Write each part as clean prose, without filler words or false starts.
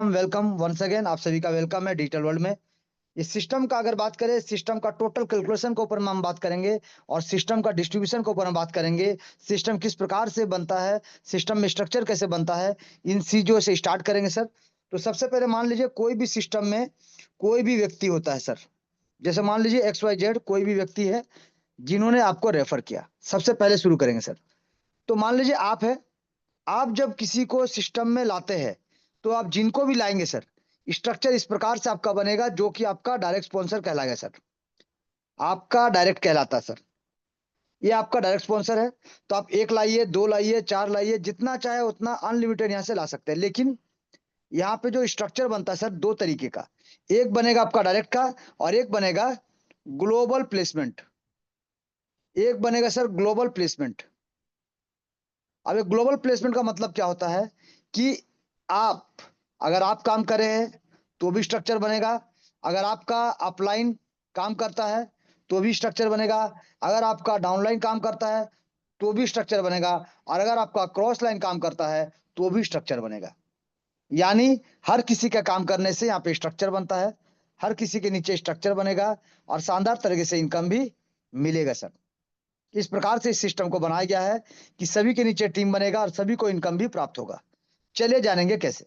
Welcome once again, आप सभी का वेलकम है डिजिटल वर्ल्ड में। इस सिस्टम का अगर बात करें, सिस्टम का टोटल कैलकुलेशन के ऊपर में हम बात करेंगे और सिस्टम का डिस्ट्रीब्यूशन के ऊपर हम बात करेंगे। सिस्टम किस प्रकार से बनता है, सिस्टम में स्ट्रक्चर कैसे बनता है, इन चीजों से स्टार्ट करेंगे सर। तो सबसे पहले मान लीजिए कोई भी सिस्टम में कोई भी व्यक्ति होता है सर। जैसे मान लीजिए एक्स वाई जेड कोई भी व्यक्ति है जिन्होंने आपको रेफर किया। सबसे पहले शुरू करेंगे सर। तो मान लीजिए आप है, आप जब किसी को सिस्टम में लाते हैं तो आप जिनको भी लाएंगे सर, स्ट्रक्चर इस प्रकार से आपका बनेगा जो कि आपका डायरेक्ट स्पॉन्सर कहलाएगा सर। आपका डायरेक्ट कहलाता है सर। ये आपका डायरेक्ट स्पॉन्सर है। तो आप एक लाइए, दो लाइए, चार लाइए, जितना चाहे उतना अनलिमिटेड यहाँ से ला सकते हैं। लेकिन यहाँ पे जो स्ट्रक्चर बनता है सर, दो तरीके का। एक बनेगा आपका डायरेक्ट का और एक बनेगा ग्लोबल प्लेसमेंट। एक बनेगा सर ग्लोबल प्लेसमेंट। अब एक ग्लोबल प्लेसमेंट का मतलब क्या होता है कि आप, अगर आप काम कर रहे हैं तो भी स्ट्रक्चर बनेगा। अगर आपका अपलाइन काम करता है तो भी स्ट्रक्चर बनेगा। अगर आपका डाउनलाइन काम करता है तो भी स्ट्रक्चर बनेगा। और अगर आपका क्रॉस लाइन काम करता है तो भी स्ट्रक्चर बनेगा। यानी हर किसी का काम करने से यहाँ पे स्ट्रक्चर बनता है। हर किसी के नीचे स्ट्रक्चर बनेगा और शानदार तरीके से इनकम भी मिलेगा सर। इस प्रकार से इस सिस्टम को बनाया गया है कि सभी के नीचे टीम बनेगा और सभी को इनकम भी प्राप्त होगा। चलिए जानेंगे कैसे।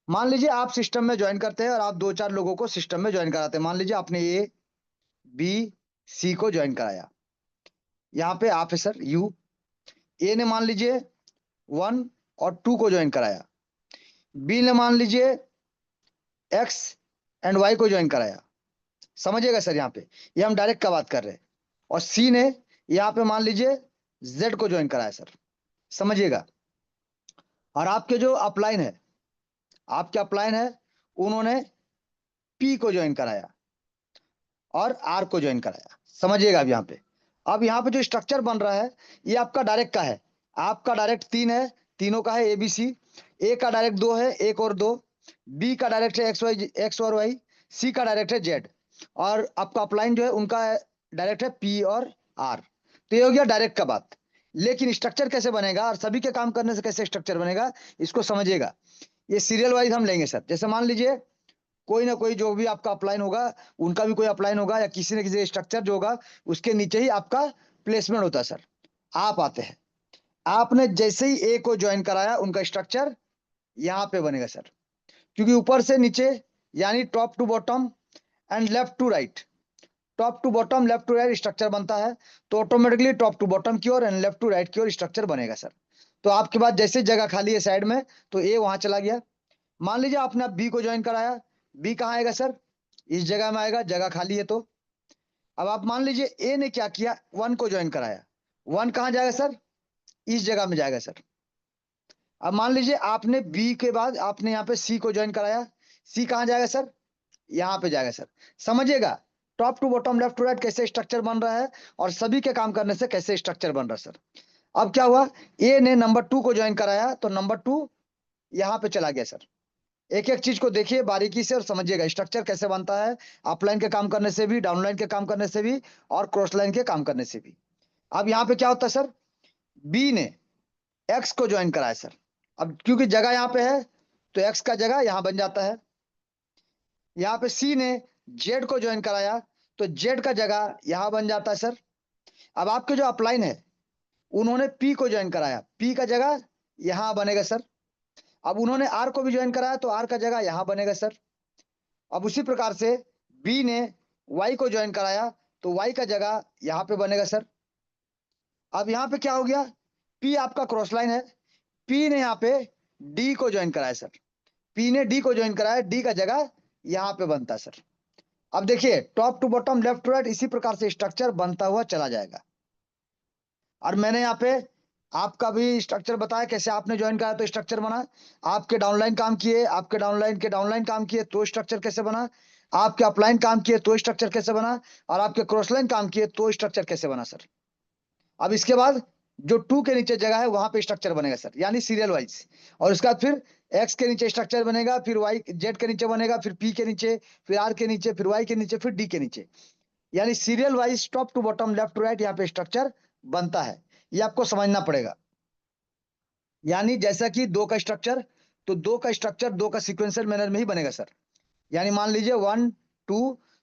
मान लीजिए आप सिस्टम में ज्वाइन करते हैं और आप दो चार लोगों को सिस्टम में ज्वाइन कराते हैं। मान लीजिए आपने ए बी सी को ज्वाइन कराया। यहाँ पे आप है सर यू। ए ने मान लीजिए 1 और 2 को ज्वाइन कराया। बी ने मान लीजिए एक्स एंड वाई को ज्वाइन कराया। समझिएगा सर, यहाँ पे ये हम डायरेक्ट का बात कर रहे हैं। और सी ने यहाँ पे मान लीजिए जेड को ज्वाइन कराया सर। समझिएगा। और आपके जो अपलाइन है, आपके अपलाइन है, उन्होंने पी को ज्वाइन कराया और आर को ज्वाइन कराया। समझिएगा। अब यहाँ पे जो स्ट्रक्चर बन रहा है ये आपका डायरेक्ट का है। आपका डायरेक्ट 3 है, तीनों का है ए बी सी। ए का डायरेक्ट 2 है, 1 और 2। बी का डायरेक्ट है एक्स और वाई। सी का डायरेक्ट है जेड। और आपका अपलाइन जो है उनका डायरेक्ट है पी और आर। तो ये हो गया डायरेक्ट का बात। लेकिन स्ट्रक्चर कैसे बनेगा और सभी के काम करने से कैसे स्ट्रक्चर बनेगा, इसको समझिएगा। ये सीरियल वाइज हम लेंगे सर। जैसे मान लीजिए कोई ना कोई जो भी आपका अपलाइन होगा, उनका भी कोई अपलाइन होगा या किसी न किसी स्ट्रक्चर जो होगा उसके नीचे ही आपका प्लेसमेंट होता है सर। आप आते हैं, आपने जैसे ही ए को ज्वाइन कराया उनका स्ट्रक्चर यहाँ पे बनेगा सर। क्योंकि ऊपर से नीचे यानी top to bottom and left to right, top to bottom left to right structure बनता है। तो ऑटोमेटिकली टॉप टू बॉटम की ओर एंड लेफ्ट टू राइट की ओर स्ट्रक्चर बनेगा सर। तो आपके पास जैसे जगह खाली है साइड में तो ए वहां चला गया। मान लीजिए आपने बी को ज्वाइन कराया। बी कहाँ आएगा सर? इस जगह में आएगा, जगह खाली है। तो अब आप मान लीजिए ए ने क्या किया, 1 को ज्वाइन कराया। 1 कहाँ जाएगा सर? इस जगह में जाएगा सर। अब मान लीजिए आपने बी के बाद आपने यहाँ पे सी को ज्वाइन कराया। सी कहाँ जाएगा सर? यहाँ पे जाएगा सर। समझिएगा top to bottom left to right कैसे स्ट्रक्चर बन रहा है और सभी के काम करने से कैसे स्ट्रक्चर बन रहा है सर। अब क्या हुआ, ए ने नंबर 2 को ज्वाइन कराया तो नंबर 2 यहाँ पे चला गया सर। एक एक चीज को देखिए बारीकी से और समझिएगा स्ट्रक्चर कैसे बनता है। अपलाइन के काम करने से भी, डाउनलाइन के काम करने से भी और क्रॉस लाइन के काम करने से भी। अब यहाँ पे क्या होता है सर, बी ने एक्स को ज्वाइन कराया सर। अब क्योंकि जगह यहाँ पे है तो एक्स का जगह यहाँ बन जाता है। यहाँ पे सी ने जेड को ज्वाइन कराया तो जेड का जगह यहाँ बन जाता है सर। अब आपके जो अपलाइन है उन्होंने पी को ज्वाइन कराया, पी का जगह यहाँ बनेगा सर। अब उन्होंने आर को भी ज्वाइन कराया तो आर का जगह यहाँ बनेगा सर। अब उसी प्रकार से बी ने वाई को ज्वाइन कराया तो वाई का जगह यहाँ पे बनेगा सर। अब यहाँ पे क्या हो गया, पी आपका क्रॉस लाइन है। पी ने यहाँ पे डी को ज्वाइन कराया सर। पी ने डी को ज्वाइन कराया, डी का जगह यहाँ पे बनता है सर। अब देखिए top to bottom left to right इसी प्रकार से स्ट्रक्चर बनता हुआ चला जाएगा। और मैंने यहाँ पे आपका भी स्ट्रक्चर बताया कैसे आपने ज्वाइन करा तो स्ट्रक्चर बना। आपके डाउनलाइन काम किए, आपके डाउनलाइन काम किए तो स्ट्रक्चर कैसे बना। आपके अपलाइन काम किए तो स्ट्रक्चर कैसे बना। और आपके क्रॉस लाइन काम किए तो स्ट्रक्चर कैसे बना सर। अब इसके बाद जो 2 के नीचे जगह है वहां पे स्ट्रक्चर बनेगा सर, यानी सीरियल वाइज। और उसके बाद फिर एक्स के नीचे स्ट्रक्चर बनेगा, फिर वाई जेड के नीचे बनेगा, फिर पी के नीचे, फिर आर के नीचे, फिर वाई के नीचे, फिर डी के नीचे। यानी serial wise top to bottom left to right यहाँ पे स्ट्रक्चर बनता है। ये आपको समझना पड़ेगा। यानी जैसा कि 2 का स्ट्रक्चर तो दो का स्ट्रक्चर दो का सिक्वेंशियल मैनर में ही बनेगा सर। यानी मान लीजिए 1 2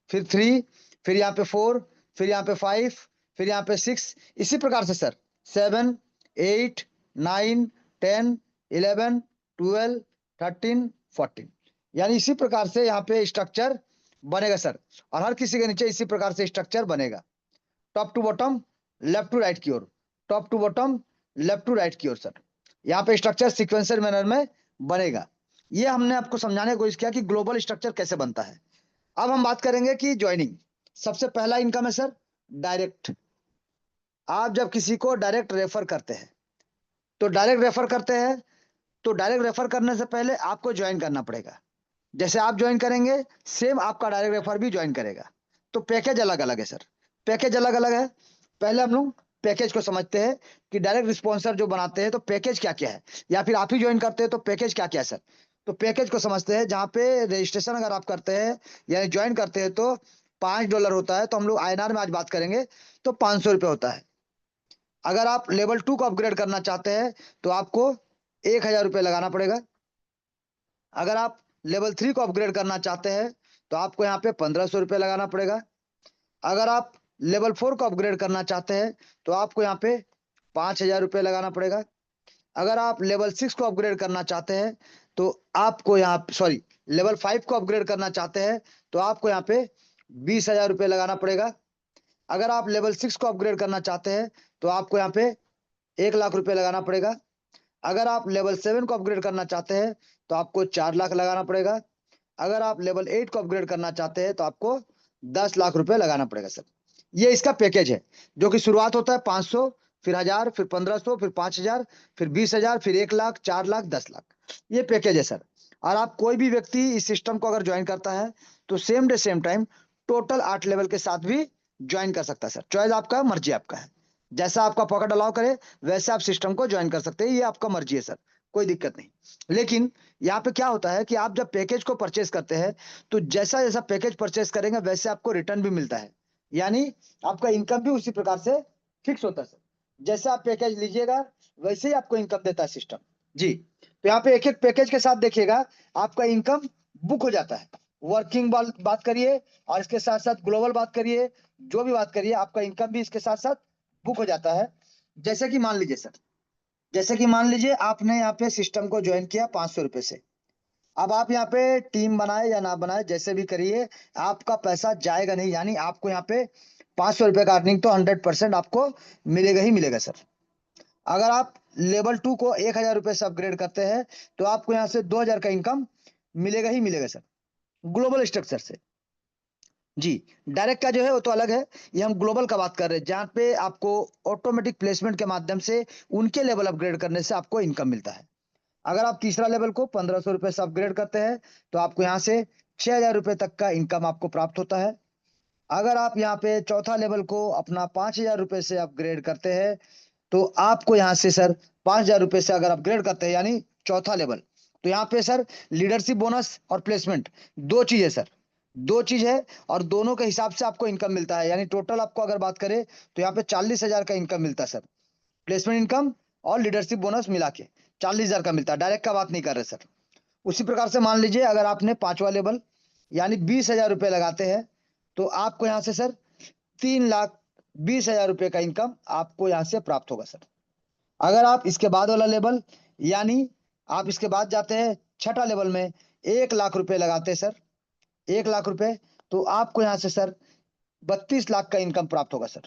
फिर 3 फिर यहाँ पे 4 फिर यहाँ पे 5 फिर यहाँ पे 6, इसी प्रकार से सर 7 8 9 10 11 12 13 14, यानी इसी प्रकार से यहाँ पे स्ट्रक्चर बनेगा सर। और हर किसी के नीचे इसी प्रकार से स्ट्रक्चर बनेगा, top to bottom left to right की ओर, top to bottom left to right की ओर सर। यहाँ पे स्ट्रक्चर सीक्वेंशियल मैनर में बनेगा। ये हमने आपको समझाने की कोशिश किया कि ग्लोबल स्ट्रक्चर कैसे बनता है। अब हम बात करेंगे कि ज्वाइनिंग। सबसे पहला इनकम है सर डायरेक्ट। आप जब किसी को डायरेक्ट रेफर करते हैं तो डायरेक्ट रेफर करते हैं तो डायरेक्ट रेफर करने से पहले आपको ज्वाइन करना पड़ेगा। जैसे आप ज्वाइन करेंगे सेम आपका डायरेक्ट रेफर भी ज्वाइन करेगा। तो पैकेज अलग अलग है सर, पैकेज अलग अलग है। पहले हम लोग पैकेज को समझते हैं कि डायरेक्ट रिस्पॉन्सर जो बनाते हैं तो पैकेज क्या क्या है, या फिर आप ही ज्वाइन करते हैं तो पैकेज क्या क्या है सर। तो पैकेज को समझते हैं। जहाँ पे रजिस्ट्रेशन अगर आप करते हैं यानी ज्वाइन करते हैं तो $5 होता है, तो हम लोग INR में आज बात करेंगे तो 500 रुपये होता है। अगर आप लेवल 2 को अपग्रेड करना चाहते हैं तो आपको 1000 रुपये लगाना पड़ेगा। अगर आप लेवल 3 को अपग्रेड करना चाहते हैं तो आपको यहाँ पे 1500 रुपये लगाना पड़ेगा। अगर आप लेवल 4 को अपग्रेड करना चाहते हैं तो आपको यहाँ पे 5000 रुपये लगाना पड़ेगा। अगर आप लेवल 6 को अपग्रेड करना चाहते हैं तो आपको यहाँ सॉरी लेवल 5 को अपग्रेड करना चाहते हैं तो आपको यहाँ पे 20,000 रुपये लगाना पड़ेगा। अगर आप लेवल 6 को अपग्रेड करना चाहते हैं तो आपको यहाँ पे 1,00,000 रुपये लगाना पड़ेगा। अगर आप लेवल 7 को अपग्रेड करना चाहते हैं तो आपको 4 लाख लगाना पड़ेगा। अगर आप लेवल 8 को अपग्रेड करना चाहते हैं तो आपको 10 लाख रुपए लगाना पड़ेगा सर। ये इसका पैकेज है जो कि शुरुआत होता है 500 फिर 1000 फिर 1500 फिर 5000 फिर 20,000 फिर 1 लाख 4 लाख 10 लाख, ये पैकेज है सर। और आप कोई भी व्यक्ति इस सिस्टम को अगर ज्वाइन करता है तो same day same time total 8 level के साथ भी ज्वाइन कर सकता है सर। चॉइस आपका, मर्जी आपका है, जैसा आपका पॉकेट अलाउ करे वैसे आप सिस्टम को ज्वाइन कर सकते हैं। ये आपका मर्जी है सर, कोई दिक्कत नहीं। लेकिन यहाँ पे क्या होता है कि आप जब पैकेज को परचेज करते हैं तो जैसा जैसा पैकेज परचेज करेंगे वैसे आपको रिटर्न भी मिलता है, यानी आपका इनकम भी उसी प्रकार से फिक्स होता है सर। जैसे आप पैकेज लीजिएगा वैसे ही आपको इनकम देता है सिस्टम जी। तो यहाँ पे एक एक पैकेज के साथ देखिएगा आपका इनकम बुक हो जाता है। वर्किंग बात करिए और इसके साथ साथ ग्लोबल बात करिए, जो भी बात करिए आपका इनकम भी इसके साथ साथ बुक हो जाता है। जैसे कि मान लीजिए सर, जैसे कि मान लीजिए आपने यहाँ पे सिस्टम को ज्वाइन किया 500 रुपए से। अब आप यहाँ पे टीम बनाए या ना बनाए जैसे भी करिए आपका पैसा जाएगा नहीं, यानी आपको यहाँ पे 500 रुपए का अर्निंग तो 100% आपको मिलेगा ही मिलेगा सर। अगर आप लेवल 2 को 1000 रुपए से अपग्रेड करते हैं तो आपको यहाँ से 2000 का इनकम मिलेगा ही मिलेगा सर, ग्लोबल स्ट्रक्चर से जी। डायरेक्ट का जो है वो तो अलग है, ये हम ग्लोबल का बात कर रहे हैं जहाँ पे आपको ऑटोमेटिक प्लेसमेंट के माध्यम से उनके लेवल अपग्रेड करने से आपको इनकम मिलता है। अगर आप तीसरा लेवल को 1500 रुपए से अपग्रेड करते हैं तो आपको यहाँ से 6000 रुपए तक का इनकम आपको प्राप्त होता है। अगर आप यहाँ पे चौथा लेवल को अपना 5000 रुपए से अपग्रेड करते हैं तो आपको यहाँ से सर 5000 रुपए से अगर अपग्रेड करते हैं यानी चौथा लेवल, तो यहाँ पे सर लीडरशिप बोनस और प्लेसमेंट दो चीज है सर, दो चीज है और दोनों के हिसाब से आपको इनकम मिलता है। यानी टोटल आपको अगर बात करें तो यहाँ पे 40,000 का इनकम मिलता है सर, प्लेसमेंट इनकम और लीडरशिप बोनस मिला के 40,000 का मिलता है। डायरेक्ट का बात नहीं कर रहे सर। उसी प्रकार से मान लीजिए अगर आपने पांचवा लेवल यानी 20,000 रुपए लगाते हैं तो आपको यहाँ से सर 3,20,000 रुपए का इनकम आपको यहाँ से प्राप्त होगा सर। अगर आप इसके बाद वाला लेवल यानी आप इसके बाद जाते हैं छठा लेवल में 1,00,000 रुपए लगाते हैं सर, 1,00,000 रुपए, तो आपको यहाँ से सर 32 लाख का इनकम प्राप्त होगा सर।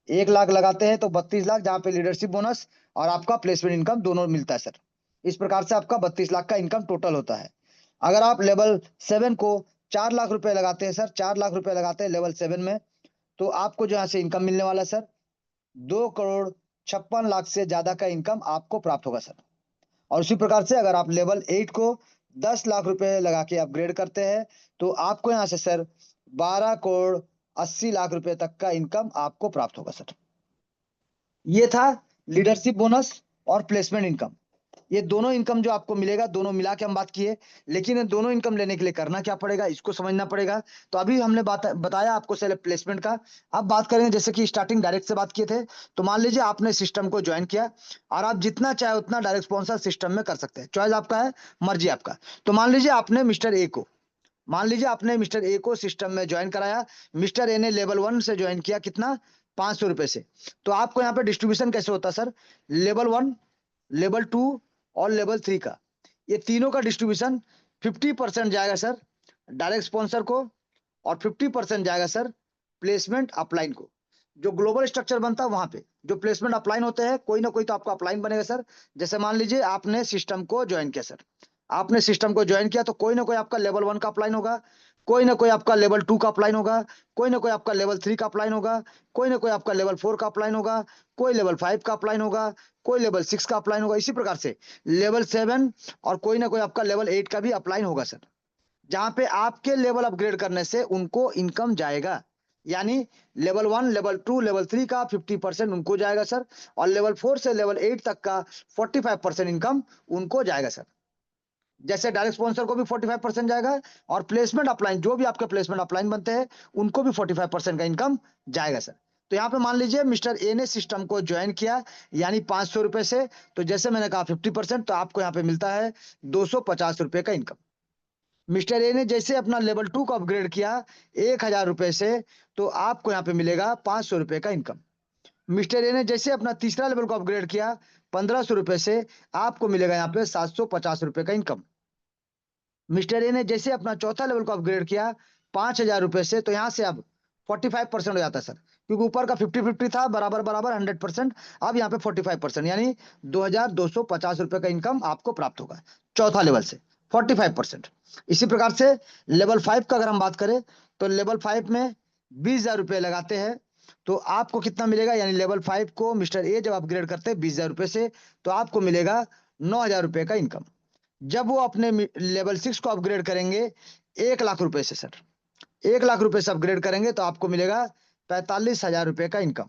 1,00,000 लगाते हैं तो 32 लाख, जहाँ पे लीडरशिप बोनस और आपका प्लेसमेंट इनकम दोनों मिलता है सर। इस प्रकार से आपका 32 लाख का इनकम टोटल होता है। अगर आप लेवल 7 को 4,00,000 रुपए लगाते हैं सर, 4,00,000 रुपए लगाते हैं लेवल 7 में, तो आपको जो यहाँ से इनकम मिलने वाला है सर 2,56,00,000 से ज्यादा का इनकम आपको प्राप्त होगा सर। और उसी प्रकार से अगर आप लेवल 8 को 10,00,000 रुपए लगा के अपग्रेड करते हैं तो आपको यहाँ से सर 12,80,00,000 रुपए तक का इनकम आपको प्राप्त होगा सर। ये था लीडरशिप बोनस और प्लेसमेंट इनकम। ये दोनों इनकम जो आपको मिलेगा, दोनों मिला के हम बात किए, लेकिन इन दोनों इनकम लेने के लिए करना क्या पड़ेगा, इसको समझना पड़ेगा। तो अभी हमने बताया आपको सेल्फ प्लेसमेंट का। अब बात करेंगे, जैसे कि स्टार्टिंग डायरेक्ट से बात किए थे, तो मान लीजिए आपने सिस्टम को ज्वाइन किया और आप जितना चाहे उतना डायरेक्ट स्पॉन्सर सिस्टम में कर सकते हैं, चॉइस आपका है, मर्जी आपका। तो मान लीजिए आपने मिस्टर ए को सिस्टम में ज्वाइन कराया। मिस्टर ए ने लेवल 1 से ज्वाइन किया, कितना, 500 रुपए से। तो आपको यहाँ पे डिस्ट्रीब्यूशन कैसे होता है सर, लेवल 1, लेवल 2 और लेवल 3 का, ये तीनों का डिस्ट्रीब्यूशन 50% जाएगा सर डायरेक्ट स्पॉन्सर को, और 50% जाएगा सर प्लेसमेंट अपलाइन को। जो ग्लोबल स्ट्रक्चर बनता है वहां पे जो प्लेसमेंट अपलाइन होते हैं, कोई ना कोई तो आपका अपलाइन बनेगा सर। जैसे मान लीजिए आपने सिस्टम को ज्वाइन किया सर, आपने सिस्टम को ज्वाइन किया, तो कोई ना कोई आपका लेवल 1 का अपलाइन होगा, कोई ना कोई आपका लेवल 2 का अपलाइन होगा, कोई ना कोई आपका लेवल 3 का अपलाइन होगा, कोई ना कोई आपका लेवल 4 का अपलाइन होगा, कोई लेवल 5 का अपलाइन होगा, कोई लेवल 6 का अपलाइन होगा, इसी प्रकार से लेवल 7, और कोई ना कोई आपका लेवल 8 का भी अपलाइन होगा सर। जहां पे आपके लेवल अपग्रेड करने से उनको इनकम जाएगा, यानी लेवल 1, लेवल 2, लेवल 3 का 50% उनको जाएगा सर, और लेवल 4 से लेवल 8 तक का 45% इनकम उनको जाएगा सर। जैसे डायरेक्ट स्पॉन्सर को भी 45% जाएगा, और प्लेसमेंट अपलाइन, जो भी आपके प्लेसमेंट अपलाइन बनते हैं, उनको भी 45% का इनकम जाएगा सर। तो यहाँ पे मान लीजिए मिस्टर ए ने सिस्टम को ज्वाइन किया, यानी 500 रुपए से, तो जैसे मैंने कहा 50%, तो आपको यहाँ पे मिलता है 250 रुपए का इनकम। मिस्टर ए ने जैसे अपना लेवल 2 को अपग्रेड किया 1000 रुपए से, तो आपको यहाँ पे मिलेगा 500 रुपए का इनकम। मिस्टर ए ने जैसे अपना तीसरा लेवल को अपग्रेड किया 1500 रुपए से, आपको मिलेगा यहाँ पे 750 रुपए का इनकम। मिस्टर ए ने जैसे अपना चौथा लेवल को अपग्रेड किया 5000 रुपए से, तो यहाँ से अब 45% हो जाता है सर, क्योंकि ऊपर का 50-50 था, बराबर बराबर 100%। अब यहाँ पे 45%, यानी 2250 रुपए का इनकम आपको प्राप्त होगा चौथा लेवल से, 45%। इसी प्रकार से लेवल 5 का अगर हम बात करें, तो लेवल 5 में 20,000 रुपए लगाते हैं, तो आपको कितना मिलेगा, यानी लेवल 5 को मिस्टर ए जब अपग्रेड करते हैं 20,000 रुपए से, तो आपको मिलेगा 9,000 रुपए का इनकम। जब वो अपने लेवल 6 को अपग्रेड करेंगे 1 लाख रुपए से सर, 1 लाख रुपए से अपग्रेड करेंगे, तो आपको मिलेगा 45,000 रुपए का इनकम।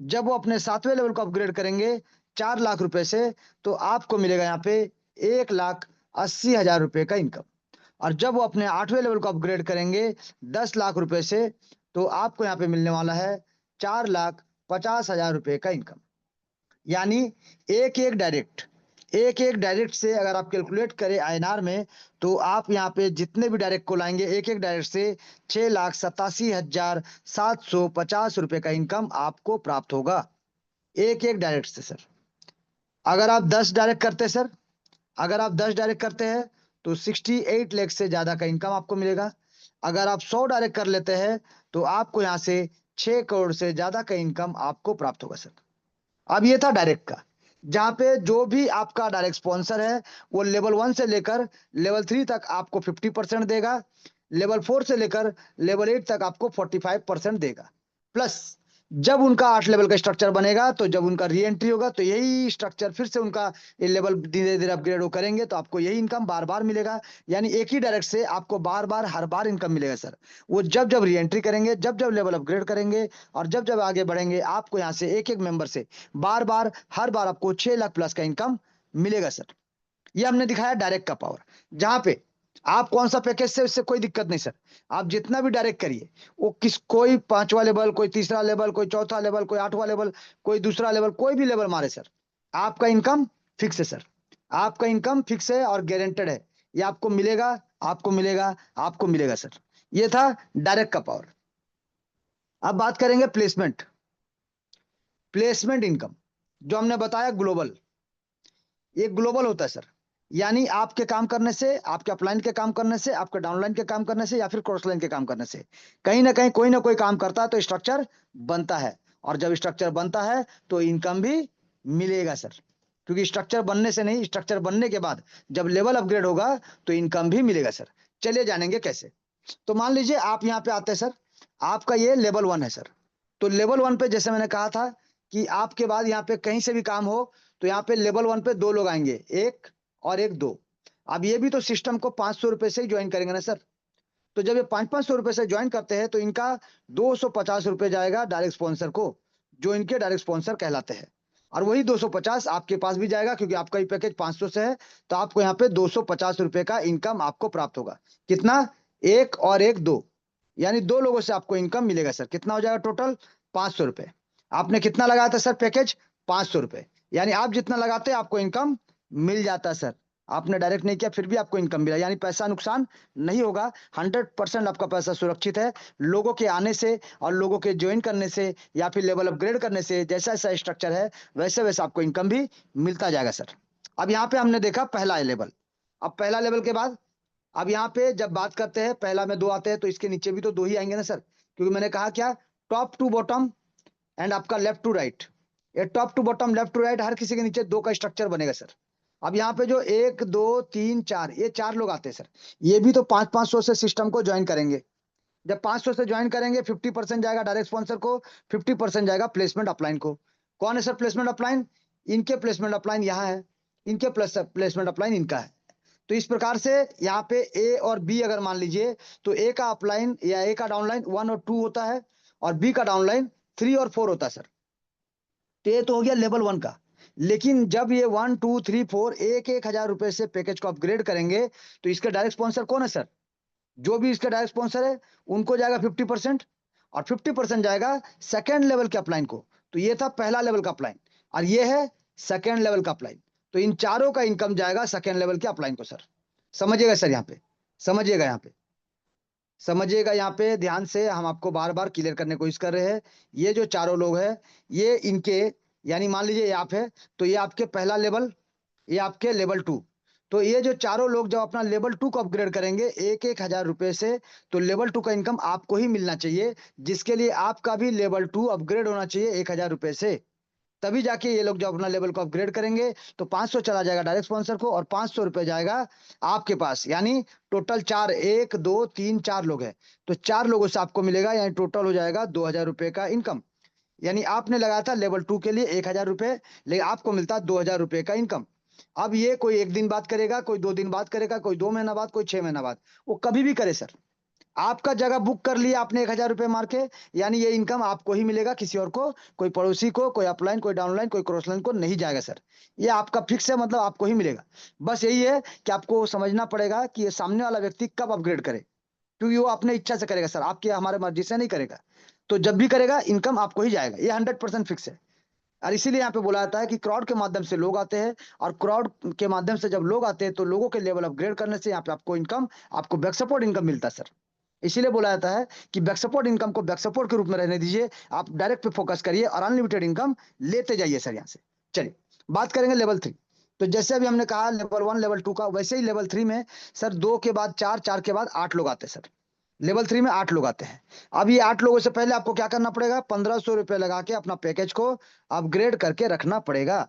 जब वो अपने 7वें लेवल को अपग्रेड करेंगे 4 लाख रुपए से, तो आपको मिलेगा यहाँ पे 1,80,000 रुपए का इनकम। और जब वो अपने 8वें लेवल को अपग्रेड करेंगे 10 लाख रुपए से, तो आपको यहाँ पे मिलने वाला है 4,50,000 रुपए का इनकम। यानी एक एक डायरेक्ट से अगर आप कैलकुलेट करें आईएनआर में, तो आप यहाँ पे जितने भी डायरेक्ट को लाएंगे एक एक डायरेक्ट से 6,87,750 रुपए का इनकम आपको प्राप्त होगा, एक एक डायरेक्ट से सर। अगर आप 10 डायरेक्ट करते हैं सर, अगर आप 10 डायरेक्ट करते हैं, तो 68 लाख से ज्यादा का इनकम आपको मिलेगा। अगर आप 100 डायरेक्ट कर लेते हैं, तो आपको यहाँ से 6 करोड़ से ज्यादा का इनकम आपको प्राप्त होगा सर। अब ये था डायरेक्ट का, जहां पे जो भी आपका डायरेक्ट स्पॉन्सर है, वो लेवल 1 से लेकर लेवल 3 तक आपको 50% देगा, लेवल 4 से लेकर लेवल 8 तक आपको 45% देगा। प्लस जब उनका 8 लेवल का स्ट्रक्चर बनेगा, तो जब उनका री एंट्री होगा, तो यही स्ट्रक्चर फिर से उनका ये लेवल धीरे धीरे अपग्रेड हो करेंगे, तो आपको यही इनकम बार बार मिलेगा। यानी एक ही डायरेक्ट से आपको बार बार हर बार इनकम मिलेगा सर। वो जब जब री एंट्री करेंगे, जब जब लेवल अपग्रेड करेंगे, और जब जब आगे बढ़ेंगे, आपको यहाँ से एक एक मेंबर से बार बार हर बार आपको 6 लाख प्लस का इनकम मिलेगा सर। ये हमने दिखाया डायरेक्ट का पावर, जहां पे आप कौन सा पैकेज से, उससे कोई दिक्कत नहीं सर। आप जितना भी डायरेक्ट करिए, वो कोई 5वां लेवल, कोई तीसरा लेवल, कोई चौथा लेवल, कोई 8वां लेवल, कोई दूसरा लेवल, कोई भी लेवल मारे सर, आपका इनकम फिक्स है सर। आपका इनकम फिक्स है और गारंटेड है, ये आपको मिलेगा, आपको मिलेगा, आपको मिलेगा सर। ये था डायरेक्ट का पावर। अब बात करेंगे प्लेसमेंट इनकम, जो हमने बताया ग्लोबल, ये ग्लोबल होता है सर। यानी आपके काम करने से, आपके अपलाइन के काम करने से, आपके डाउनलाइन के काम करने से, या फिर क्रॉस लाइन के काम करने से, कहीं ना कहीं कोई ना कोई काम करता है, तो स्ट्रक्चर बनता है। और जब स्ट्रक्चर बनता है, तो इनकम भी मिलेगा सर। क्योंकि स्ट्रक्चर बनने से नहीं, स्ट्रक्चर बनने के बाद जब लेवल अपग्रेड होगा, तो इनकम भी मिलेगा सर। चलिए जानेंगे कैसे। तो मान लीजिए आप यहाँ पे आते हैं सर, आपका ये लेवल 1 है सर। तो लेवल 1 पे जैसे मैंने कहा था कि आपके बाद यहाँ पे कहीं से भी काम हो, तो यहाँ पे लेवल 1 पे 2 लोग आएंगे, एक और एक, दो। अब ये भी तो सिस्टम को 500 रुपए से ही ज्वाइन करेंगे ना सर। तो जब ये 500 रुपए से ज्वाइन करते हैं, तो इनका 250 रुपए जाएगा डायरेक्ट स्पॉन्सर को, जो इनके डायरेक्ट स्पॉन्सर कहलाते हैं। और वही 250 आपके पास भी जाएगा, क्योंकि आपका ये पैकेज 500 से है, तो आपको यहाँ पे 250 रुपए का इनकम आपको प्राप्त होगा। कितना? एक और एक दो, यानी दो लोगों से आपको इनकम मिलेगा सर। कितना हो जाएगा टोटल? 500 रुपए। आपने कितना लगाया था सर पैकेज? 500 रुपए। यानी आप जितना लगाते हैं आपको इनकम मिल जाता है सर। आपने डायरेक्ट नहीं किया फिर भी आपको इनकम मिला, यानी पैसा नुकसान नहीं होगा। 100% आपका पैसा सुरक्षित है। लोगों के आने से और लोगों के ज्वाइन करने से या फिर लेवल अपग्रेड करने से, जैसा जैसा स्ट्रक्चर है वैसे वैसे आपको इनकम भी मिलता जाएगा सर। अब यहाँ पे हमने देखा पहला लेवल। अब पहला लेवल के बाद अब यहाँ पे जब बात करते हैं, पहला में दो आते हैं तो इसके नीचे भी तो दो ही आएंगे ना सर, क्योंकि मैंने कहा क्या, टॉप टू बॉटम एंड आपका लेफ्ट टू राइट। ये top to bottom left to right हर किसी के नीचे दो का स्ट्रक्चर बनेगा सर। अब यहाँ पे जो एक दो तीन चार, ये चार लोग आते हैं सर, ये भी तो 500-500 से सिस्टम को ज्वाइन करेंगे। जब 500 से ज्वाइन करेंगे 50% जाएगा डायरेक्ट स्पॉन्सर को, 50% जाएगा प्लेसमेंट अपलाइन को। कौन है सर प्लेसमेंट अपलाइन? इनके प्लेसमेंट अपलाइन यहाँ है, इनके प्लेसमेंट अपलाइन इनका है। तो इस प्रकार से यहाँ पे ए और बी अगर मान लीजिए, तो ए का अपलाइन या ए का डाउनलाइन 1 और 2 होता है, और बी का डाउनलाइन 3 और 4 होता है सर। तो ये तो हो गया लेवल 1 का। लेकिन जब ये 1 2 3 4 एक हजार रुपए से पैकेज को अपग्रेड करेंगे, तो इसका डायरेक्ट स्पॉन्सर कौन है सर? जो भी इसका डायरेक्ट स्पॉन्सर है उनको जाएगा 50%, और 50% जाएगा सेकेंड लेवल के अपलाइन को। तो ये था पहला लेवल का अपलाइन, और ये है सेकेंड लेवल का अपलाइन। तो इन चारों का इनकम जाएगा सेकेंड लेवल के अपलाइन को सर। समझिएगा सर, यहाँ पे समझिएगा, यहाँ पे समझिएगा, यहाँ पे ध्यान से हम आपको बार बार क्लियर करने की कोशिश कर रहे हैं। ये जो चारों लोग हैं, ये इनके, यानी मान लीजिए ये आप है, तो ये आपके पहला लेवल, ये आपके लेवल 2। तो ये जो चारों लोग जब अपना लेवल 2 को अपग्रेड करेंगे एक एक हजार रुपए से, तो लेवल 2 का इनकम आपको ही मिलना चाहिए, जिसके लिए आपका भी लेवल 2 अपग्रेड होना चाहिए 1000 रुपए से। तभी जाके ये लोग जब अपना लेवल को अपग्रेड करेंगे, तो 500 चला जाएगा डायरेक्ट स्पॉन्सर को और 500 रुपए जाएगा आपके पास। यानी टोटल चार, एक दो तीन चार लोग हैं, तो चार लोगों से आपको मिलेगा, यानी टोटल हो जाएगा 2000 रुपए का इनकम। यानी आपने लगाया था लेवल 2 के लिए 1000 रुपए, लेकिन आपको मिलता 2000 रुपए का इनकम। अब ये कोई एक दिन बात करेगा, कोई 2 दिन बात करेगा, कोई 2 महीना बाद, कोई 6 महीना बाद, वो कभी भी करे सर। आपका जगह बुक कर लिया आपने 1000 रुपए मार के, यानी ये इनकम आपको ही मिलेगा, किसी और को, कोई पड़ोसी को, कोई अपलाइन, कोई डाउनलाइन, कोई क्रॉस लाइन को नहीं जाएगा सर। ये आपका फिक्स है, मतलब आपको ही मिलेगा। बस यही है कि आपको समझना पड़ेगा कि ये सामने वाला व्यक्ति कब अपग्रेड करे, क्योंकि वो अपने इच्छा से करेगा सर, आपके हमारे मर्जी से नहीं करेगा। तो जब भी करेगा इनकम आपको ही जाएगा, ये 100% फिक्स है। और इसीलिए यहाँ पे बोला जाता है कि क्राउड के माध्यम से लोग आते हैं, और क्राउड के माध्यम से जब लोग आते हैं तो लोगों के लेवल अपग्रेड करने से यहाँ पे आपको इनकम, आपको बैक सपोर्ट इनकम मिलता है सर। इसीलिए बोला जाता है कि बैक सपोर्ट इनकम को बैक सपोर्ट के रूप में रहने दीजिए, आप डायरेक्ट पे फोकस करिए और अनलिमिटेड इनकम लेते जाइए सर यहाँ से। चलिए बात करेंगे लेवल 3। तो जैसे अभी हमने कहा लेवल 1 लेवल 2 का, वैसे ही लेवल 3 में सर 2 के बाद 4, 4 के बाद 8 लोग आते हैं सर। लेवल 3 में 8 लोग आते हैं। अब ये 8 लोगों से पहले आपको क्या करना पड़ेगा, 1500 रुपए लगा के अपना पैकेज को अपग्रेड करके रखना पड़ेगा,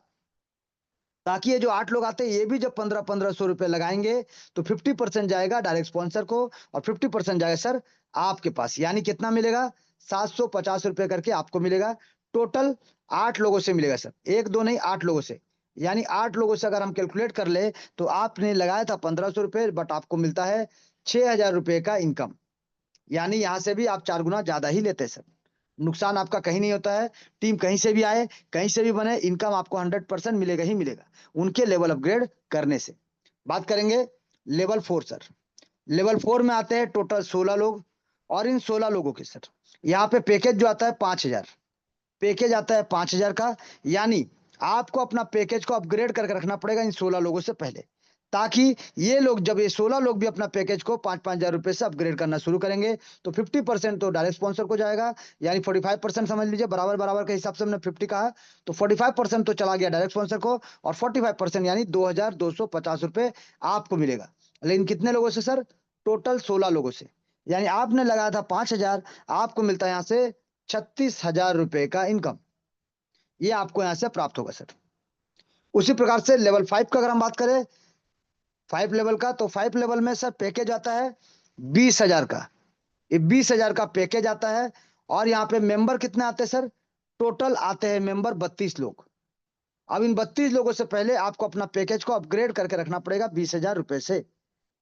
ताकि ये जो 8 लोग आते हैं ये भी जब 1500 रुपए लगाएंगे, तो 50% जाएगा डायरेक्ट स्पॉन्सर को और 50% जाएगा सर आपके पास। यानी कितना मिलेगा, 750 रुपए करके आपको मिलेगा। टोटल 8 लोगों से मिलेगा सर, एक दो नहीं 8 लोगों से। यानी 8 लोगों से अगर हम कैलकुलेट कर ले, तो आपने लगाया था 1500 रुपए, बट आपको मिलता है 6000 रुपए का इनकम। यानी यहाँ से भी आप 4 गुना ज्यादा ही लेते हैं सर। नुकसान आपका कहीं नहीं होता है। टीम कहीं से भी आए, कहीं से भी बने, इनकम आपको 100% मिलेगा ही मिलेगा उनके लेवल अपग्रेड करने से। बात करेंगे लेवल 4 सर। लेवल 4 में आते हैं टोटल 16 लोग, और इन 16 लोगों के सर यहाँ पे पैकेज जो आता है 5000, पैकेज आता है 5000 का। यानी आपको अपना पैकेज को अपग्रेड करके रखना पड़ेगा इन 16 लोगों से पहले, ताकि ये लोग, जब ये 16 लोग भी अपना पैकेज को 5-5 हजार रुपए से अपग्रेड करना शुरू करेंगे, तो 50% तो डायरेक्ट स्पॉन्सर को जाएगा, यानी 45% समझ लीजिए, बराबर बराबर के हिसाब से हमने 50 कहा, तो 45% तो चला गया डायरेक्ट स्पॉन्सर को, और 45% यानी 2250 रुपए आपको मिलेगा। लेकिन कितने लोगों से सर, टोटल 16 लोगों से। यानी आपने लगाया था 5000, आपको मिलता है यहाँ से 36,000 रुपए का इनकम, ये आपको यहाँ से प्राप्त होगा सर। उसी प्रकार से लेवल 5 का अगर हम बात करें, 5 लेवल का, तो 5 लेवल में सर पैकेज आता है 20,000 का। ये 20,000 का पैकेज आता है, और यहाँ पे मेंबर कितने आते हैं सर, टोटल आते हैं मेंबर 32 लोग। अब इन 32 लोगों से पहले आपको अपना पैकेज को अपग्रेड करके रखना पड़ेगा 20,000 रुपए से।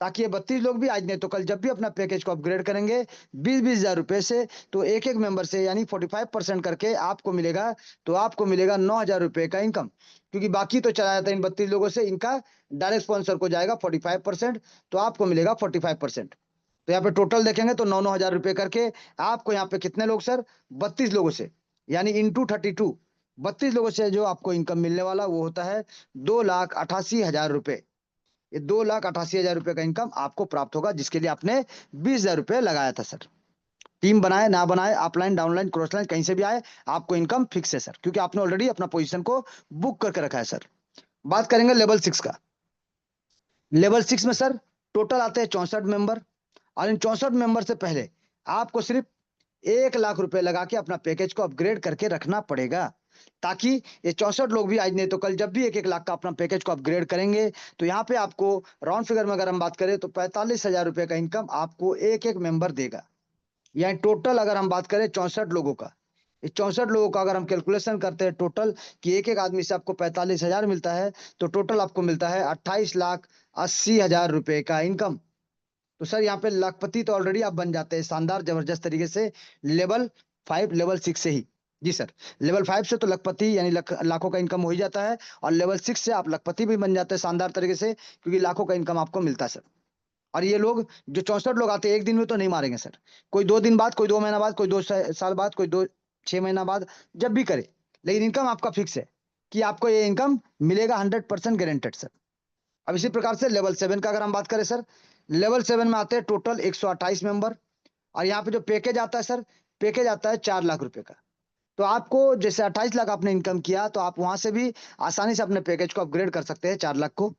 ताकि ये 32 लोग भी आज नहीं तो कल जब भी अपना पैकेज को अपग्रेड करेंगे 20-20 हजार रुपए से, तो एक एक मेंबर से यानी 45% करके आपको मिलेगा। तो आपको मिलेगा 9,000 रुपए का इनकम, क्योंकि बाकी तो चला जाता है इन 32 लोगों से, इनका डायरेक्ट स्पॉन्सर को जाएगा 45%, तो आपको मिलेगा 45%। तो यहाँ पे टोटल देखेंगे तो 9-9 हजार रुपए करके आपको यहाँ पे कितने लोग सर, 32 लोगों से, यानी इंटू 32, 32 लोगों से जो आपको इनकम मिलने वाला वो होता है 2,88,000 रुपए। ये 2,88,000 रुपए का इनकम आपको प्राप्त होगा, जिसके लिए आपने 20,000 रुपए लगाया था सर। टीम बनाए ना बनाए, अपलाइन डाउनलाइन क्रॉस लाइन कहीं से भी आए, आपको इनकम फिक्स है सर, क्योंकि आपने ऑलरेडी अपना पोजीशन को बुक करके रखा है सर। बात करेंगे लेवल 6 का। लेवल 6 में सर टोटल आते हैं 64 मेंबर, और इन 64 मेंबर से पहले आपको सिर्फ 1 लाख रुपए लगा के अपना पैकेज को अपग्रेड करके रखना पड़ेगा, ताकि ये 64 लोग भी आज नहीं तो कल जब भी 1-1 लाख का अपना पैकेज को अपग्रेड करेंगे, तो यहाँ पे आपको राउंड फिगर में अगर हम बात करें तो 45,000 रुपए का इनकम आपको एक एक मेंबर देगा। यानी टोटल अगर हम बात करें 64 लोगों का, इस 64 लोगों का अगर हम कैलकुलेशन करते हैं टोटल कि एक एक आदमी से आपको 45,000 मिलता है, तो टोटल आपको मिलता है 28,80,000 रुपए का इनकम। तो सर यहाँ पे लाखपति तो ऑलरेडी आप बन जाते हैं शानदार जबरदस्त तरीके से, लेवल 5 लेवल 6 से ही। जी सर, लेवल 5 से तो लाखपति यानी लाखों का इनकम हो ही जाता है, और लेवल 6 से आप लाखपति भी बन जाते हैं शानदार तरीके से, क्योंकि लाखों का इनकम आपको मिलता है सर। और ये लोग जो 64 लोग आते हैं एक दिन में तो नहीं मारेंगे सर, कोई 2 दिन बाद, कोई 2 महीना बाद, कोई 2 साल बाद, कोई 6 महीना बाद, जब भी करे, लेकिन इनकम आपका फिक्स है कि आपको ये इनकम मिलेगा 100% गारंटेड सर। अब इसी प्रकार से लेवल 7 का अगर हम बात करें सर, लेवल 7 में आते हैं टोटल 128 मेंबर, और यहाँ पे जो पैकेज आता है सर, पैकेज आता है 4 लाख रुपए का। तो आपको जैसे 28 लाख आपने इनकम किया, तो आप वहां से भी आसानी से अपने पैकेज को अपग्रेड कर सकते हैं 4 लाख को।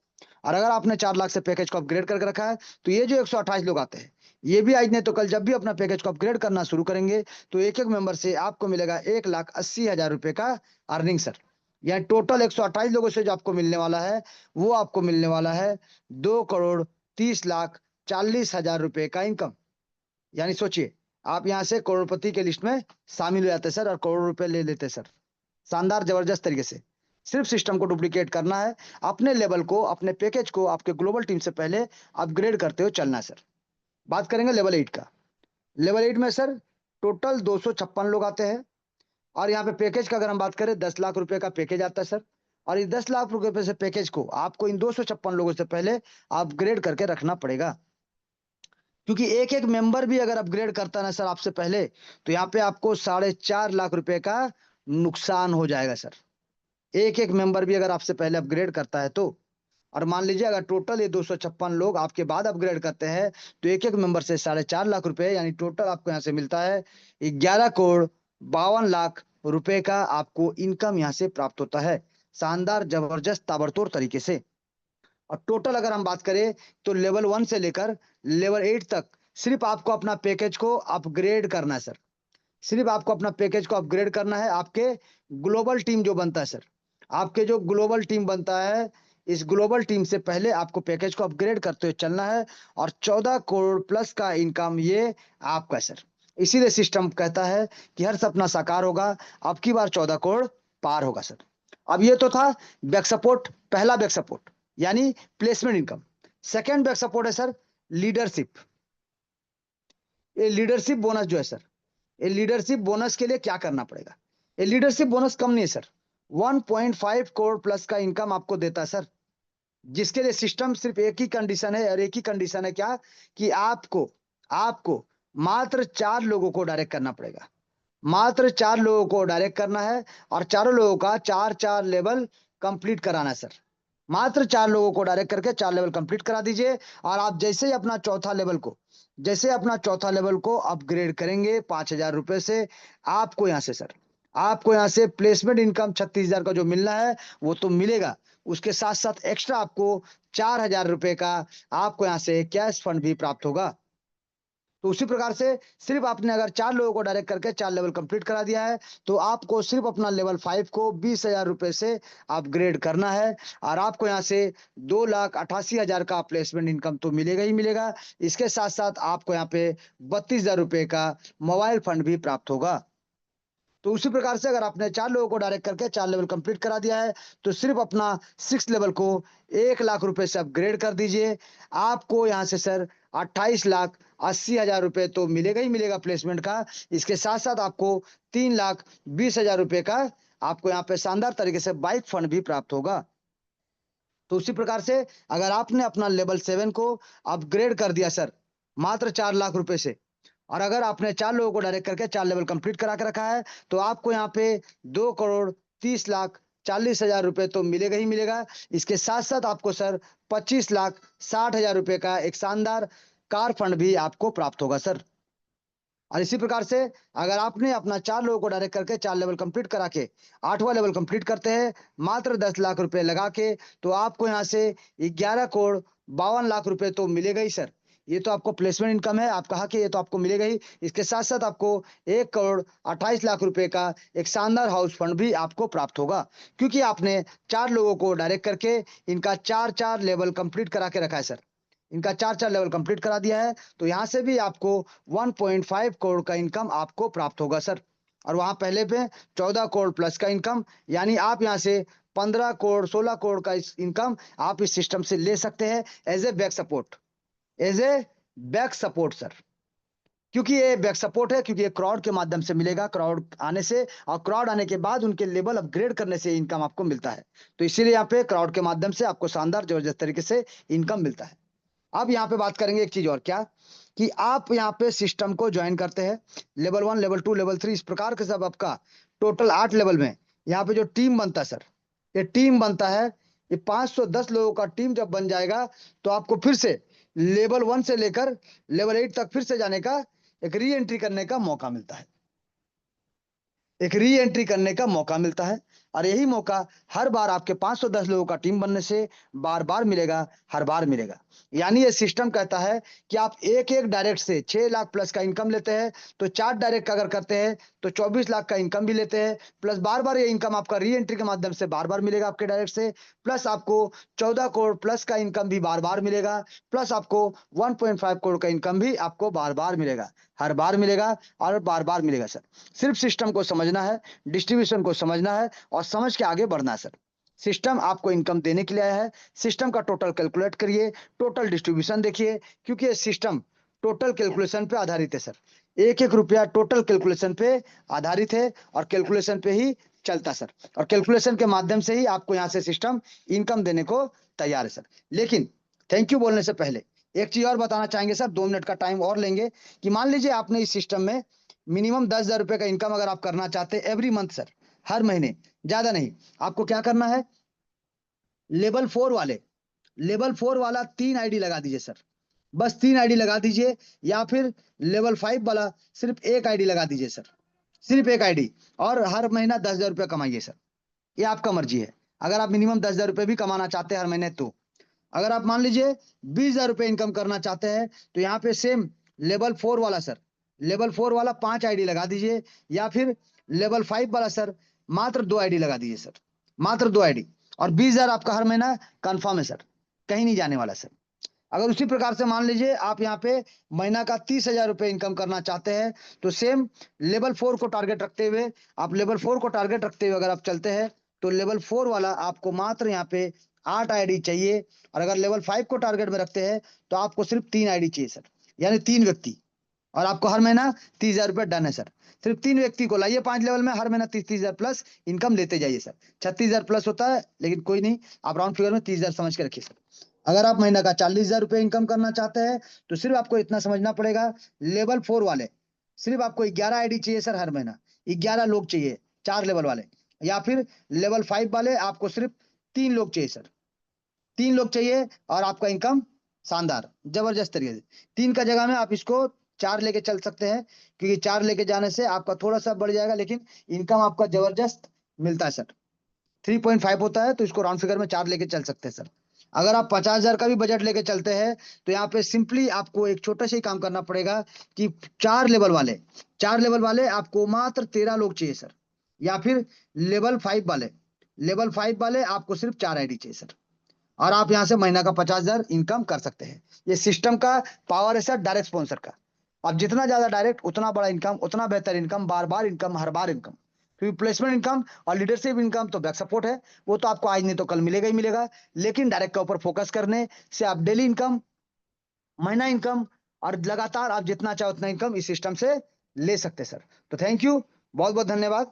और अगर आपने 4 लाख से पैकेज को अपग्रेड करके रखा है, तो ये जो 128 लोग आते हैं, ये भी आज नहीं तो कल जब भी अपना पैकेज को अपग्रेड करना शुरू करेंगे, तो एक एक मेंबर से आपको मिलेगा 1,80,000 रुपए का अर्निंग सर। यानी टोटल 128 लोगों से जो आपको मिलने वाला है, वो आपको मिलने वाला है 2,30,40,40,000 रुपए का इनकम। यानी सोचिए, आप यहाँ से करोड़पति के लिस्ट में शामिल हो जाते सर, और करोड़ रुपए ले लेते सर शानदार जबरदस्त तरीके से। सिर्फ सिस्टम को डुप्लीकेट करना है, अपने लेवल को, अपने पैकेज को आपके ग्लोबल टीम से पहले अपग्रेड करते हुए चलना है सर। बात करेंगे लेवल 8 का। लेवल 8 में सर टोटल 256 लोग आते हैं, और यहाँ पे पैकेज का अगर हम बात करें 10 लाख रुपए का पैकेज आता है सर। और इस 10 लाख रुपए से पैकेज को आपको इन 256 लोगों से पहले अपग्रेड करके रखना पड़ेगा, क्योंकि एक एक मेंबर भी अगर अपग्रेड करता है ना सर आपसे पहले, तो यहाँ पे आपको 4.5 लाख रुपए का नुकसान हो जाएगा सर। एक एक मेंबर भी अगर आपसे पहले अपग्रेड करता है तो, और मान लीजिए अगर टोटल ये 256 लोग आपके बाद अपग्रेड करते हैं, तो एक एक मेंबर से 4.5 लाख रुपए, यानी टोटल आपको यहाँ से मिलता है 11,52,00,000 रुपए का आपको इनकम यहाँ से प्राप्त होता है शानदार जबरदस्त ताबड़तोड़ तरीके से। और टोटल अगर हम बात करें तो लेवल 1 से लेकर लेवल 8 तक सिर्फ आपको अपना पैकेज को अपग्रेड करना है सर। सिर्फ आपको अपना पैकेज को अपग्रेड करना है। आपके ग्लोबल टीम जो बनता है सर, आपके जो ग्लोबल टीम बनता है, इस ग्लोबल टीम से पहले आपको पैकेज को अपग्रेड करते हुए चलना है, और 14 करोड़ प्लस का इनकम ये आपका सर। इसीलिए सिस्टम कहता है कि हर सपना साकार होगा, अब की बार 14 करोड़ पार होगा सर। अब ये तो था बैक सपोर्ट, पहला बैक सपोर्ट यानी placement income. Second back support है सर लीडरशिप। ये लीडरशिप बोनस जो है सर, ये लीडरशिप बोनस के लिए क्या करना पड़ेगा? ये लीडरशिप बोनस कम नहीं है सर, 1.5 करोड़ प्लस का इनकम आपको देता है सर, जिसके लिए सिस्टम सिर्फ एक ही कंडीशन है, और एक ही कंडीशन है क्या, कि आपको आपको मात्र 4 लोगों को डायरेक्ट करना पड़ेगा। मात्र 4 लोगों को डायरेक्ट करना है, और चारों लोगों का 4-4 लेवल कंप्लीट कराना है सर। मात्र 4 लोगों को डायरेक्ट करके 4 लेवल कंप्लीट करा दीजिए, और आप जैसे ही अपना चौथा लेवल को अपग्रेड करेंगे 5,000 रुपए से, आपको यहाँ से सर, आपको यहाँ से प्लेसमेंट इनकम 36,000 का जो मिलना है वो तो मिलेगा, उसके साथ साथ एक्स्ट्रा आपको 4,000 रुपए का आपको यहाँ से कैश फंड भी प्राप्त होगा। तो उसी प्रकार से सिर्फ आपने अगर 4 लोगों को डायरेक्ट करके 4 लेवल कंप्लीट करा दिया है, तो आपको सिर्फ अपना लेवल 5 को 20,000 रुपए से अपग्रेड करना है, और आपको यहाँ से 2,88,000 का प्लेसमेंट इनकम तो मिलेगा ही मिलेगा। इसके साथ साथ आपको यहाँ पे 32,000 रुपए का मोबाइल फंड भी प्राप्त होगा। तो उसी प्रकार से अगर आपने 4 लोगों को डायरेक्ट करके 4 लेवल कंप्लीट करा दिया है, तो सिर्फ अपना 6 लेवल को 1 लाख रुपए से अपग्रेड कर दीजिए। आपको यहाँ से सर 28,80,000 रुपए तो मिलेगा ही मिलेगा प्लेसमेंट का। इसके साथ-साथ आपको 3,20,000 रुपए का आपको यहाँ पे शानदार तरीके से बाइक फंड भी प्राप्त होगा। तो उसी प्रकार से अगर आपने अपना लेवल 7 को अपग्रेड कर दिया सर, मात्र 4 लाख रुपए से, और अगर आपने 4 लोगों को डायरेक्ट करके 4 लेवल कंप्लीट करा के रखा है, तो आपको यहाँ पे 2,30,40,000 रुपए तो मिलेगा ही मिलेगा। इसके साथ-साथ आपको सर 25,60,000 रुपए का एक शानदार कार फंड भी आपको प्राप्त होगा सर। और इसी प्रकार से अगर आपने अपना 4 लोगों को डायरेक्ट करके 4 लेवल कंप्लीट करा के 8वां लेवल कंप्लीट करते हैं मात्र 10 लाख रुपए लगा के, तो आपको यहाँ से 11,52,00,000 रुपए तो मिलेगा ही सर। ये तो आपको प्लेसमेंट इनकम है, आप कहा कि ये तो आपको मिलेगा ही। इसके साथ-साथ आपको 1,28,00,000 रुपए का एक शानदार हाउस फंड भी आपको प्राप्त होगा, क्योंकि आपने 4 लोगों को डायरेक्ट करके इनका 4-4 लेवल कंप्लीट करा के रखा है सर। इनका 4-4 लेवल कंप्लीट करा दिया है, तो यहाँ से भी आपको 1.5 करोड़ का इनकम आपको प्राप्त होगा सर। और वहाँ पहले पे 14 करोड़ प्लस का इनकम, यानी आप यहाँ से 15 करोड़ 16 करोड़ का इस इनकम आप इस सिस्टम से ले सकते हैं as a back support, as a back support sir. क्योंकि ये बैक सपोर्ट है, क्योंकि ये क्राउड के माध्यम से मिलेगा, क्राउड आने से और क्राउड आने के बाद उनके लेवल अपग्रेड करने से इनकम आपको मिलता है। तो इसीलिए यहाँ पे क्राउड के माध्यम से आपको शानदार जबरदस्त तरीके से इनकम मिलता है। अब यहाँ पे बात करेंगे एक चीज और, क्या कि आप यहाँ पे सिस्टम को ज्वाइन करते हैं लेवल 1 लेवल 2 लेवल 3 इस प्रकार के सब आपका टोटल 8 लेवल में यहाँ पे जो टीम बनता है सर, ये टीम बनता है, ये 510 लोगों का टीम जब बन जाएगा, तो आपको फिर से लेवल 1 से लेकर लेवल 8 तक फिर से जाने का एक री एंट्री करने का मौका मिलता है, एक री एंट्री करने का मौका मिलता है। और यही मौका हर बार आपके 510 लोगों का टीम बनने से बार बार मिलेगा, हर बार मिलेगा। यानी ये सिस्टम कहता है कि आप एक एक डायरेक्ट से 6 लाख प्लस का इनकम लेते हैं, तो 4 डायरेक्ट अगर करते हैं तो 24 लाख का इनकम भी लेते हैं, प्लस बार बार ये इनकम आपका री एंट्री के माध्यम से बार बार मिलेगा आपके डायरेक्ट से, प्लस आपको 14 करोड़ प्लस का इनकम भी बार बार मिलेगा, प्लस आपको 1.5 करोड़ का इनकम भी आपको बार बार मिलेगा, हर बार मिलेगा और बार बार मिलेगा सर। सिर्फ सिस्टम को समझना है, डिस्ट्रीब्यूशन को समझना है और समझ के आगे बढ़ना है सर। सिस्टम आपको इनकम देने के लिए आया है, सिस्टम का टोटल कैलकुलेट करिए, टोटल डिस्ट्रीब्यूशन देखिए, क्योंकि ये सिस्टम टोटल कैलकुलेशन पे आधारित है सर। एक एक रुपया टोटल कैलकुलेशन पे आधारित है और कैलकुलेशन पे ही चलता सर, और कैलकुलेशन के माध्यम से ही आपको यहाँ से सिस्टम इनकम देने को तैयार है सर। लेकिन थैंक यू बोलने से पहले एक चीज और बताना चाहेंगे सर, 2 मिनट का टाइम और लेंगे, कि मान लीजिए आपने इस सिस्टम में मिनिमम 10,000 रुपए का इनकम अगर आप करना चाहते हैं एवरी मंथ सर, हर महीने, ज्यादा नहीं, आपको क्या करना है, लेवल 4 वाले, लेवल 4 वाला 3 आईडी लगा दीजिए सर, बस 3 आईडी लगा दीजिए, या फिर लेवल 5 वाला सिर्फ एक आईडी लगा दीजिए सर, सिर्फ एक आईडी, और हर महीना 10,000 रुपया कमाइए सर। ये आपका मर्जी है, अगर आप मिनिमम 10,000 रुपये भी कमाना चाहते हैं हर महीने, तो अगर आप मान लीजिए 20,000 रुपये इनकम करना चाहते हैं, तो यहाँ पे सेम लेवल 4 वाला सर, लेवल 4 वाला 5 आईडी लगा दीजिए, या फिर लेवल 5 वाला सर मात्र 2 आईडी लगा दीजिए सर, मात्र 2 आईडी, और 20,000 आपका हर महीना कंफर्म है सर, कहीं नहीं जाने वाला सर। अगर उसी प्रकार से मान लीजिए आप यहाँ पे महीना का 30,000 रुपये इनकम करना चाहते हैं, तो सेम लेवल 4 को टारगेट रखते हुए, आप लेवल 4 को टारगेट रखते हुए अगर आप चलते हैं, तो लेवल 4 वाला आपको मात्र यहाँ पे 8 आईडी चाहिए, और अगर लेवल 5 को टारगेट में रखते हैं तो आपको सिर्फ 3 आईडी चाहिए सर, यानी 3 व्यक्ति, और आपको हर महीना 30,000 रुपये डन है सर। सिर्फ 3 व्यक्ति को लाइए 5 लेवल में, हर महीना 30,000 प्लस इनकम लेते जाइए सर। 36,000 प्लस होता है, लेकिन कोई नहीं, आप राउंड फिगर में 30,000 समझ के रखिए सर। अगर आप महीना का 40,000 रुपये इनकम करना चाहते हैं, तो सिर्फ आपको इतना समझना पड़ेगा, लेवल 4 वाले सिर्फ आपको 11 आईडी चाहिए सर, हर महीना 11 लोग चाहिए, 4 लेवल वाले, या फिर लेवल 5 वाले आपको सिर्फ 3 लोग चाहिए सर, 3 लोग चाहिए, और आपका इनकम शानदार जबरदस्त तरीके से, 3 का जगह में आप इसको 4 लेके चल सकते हैं, क्योंकि 4 लेके जाने से आपका थोड़ा सा बढ़ जाएगा, लेकिन इनकम आपका जबरदस्त मिलता है सर। 3.5 होता है, तो इसको राउंड फिगर में 4 लेके चल सकते हैं सर। अगर आप 50,000 का भी बजट लेके चलते हैं, तो यहाँ पे सिंपली आपको एक छोटा सा ही काम करना पड़ेगा, कि 4 लेवल वाले आपको मात्र 13 लोग चाहिए सर, या फिर लेवल 5 वाले आपको सिर्फ 4 आईडी चाहिए सर, और आप यहाँ से महीना का 50,000 इनकम कर सकते हैं। ये सिस्टम का पावर है सर, डायरेक्ट स्पॉन्सर का। आप जितना ज्यादा डायरेक्ट, उतना बड़ा इनकम, उतना बेहतर इनकम, बार बार इनकम, हर बार इनकम। फिर प्लेसमेंट इनकम और लीडरशिप इनकम तो बैक सपोर्ट है, वो तो आपको आज नहीं तो कल मिलेगा ही मिलेगा। लेकिन डायरेक्ट के ऊपर फोकस करने से आप डेली इनकम, महीना इनकम और लगातार आप जितना चाहो उतना इनकम इस सिस्टम से ले सकते हैं सर। तो थैंक यू, बहुत बहुत धन्यवाद।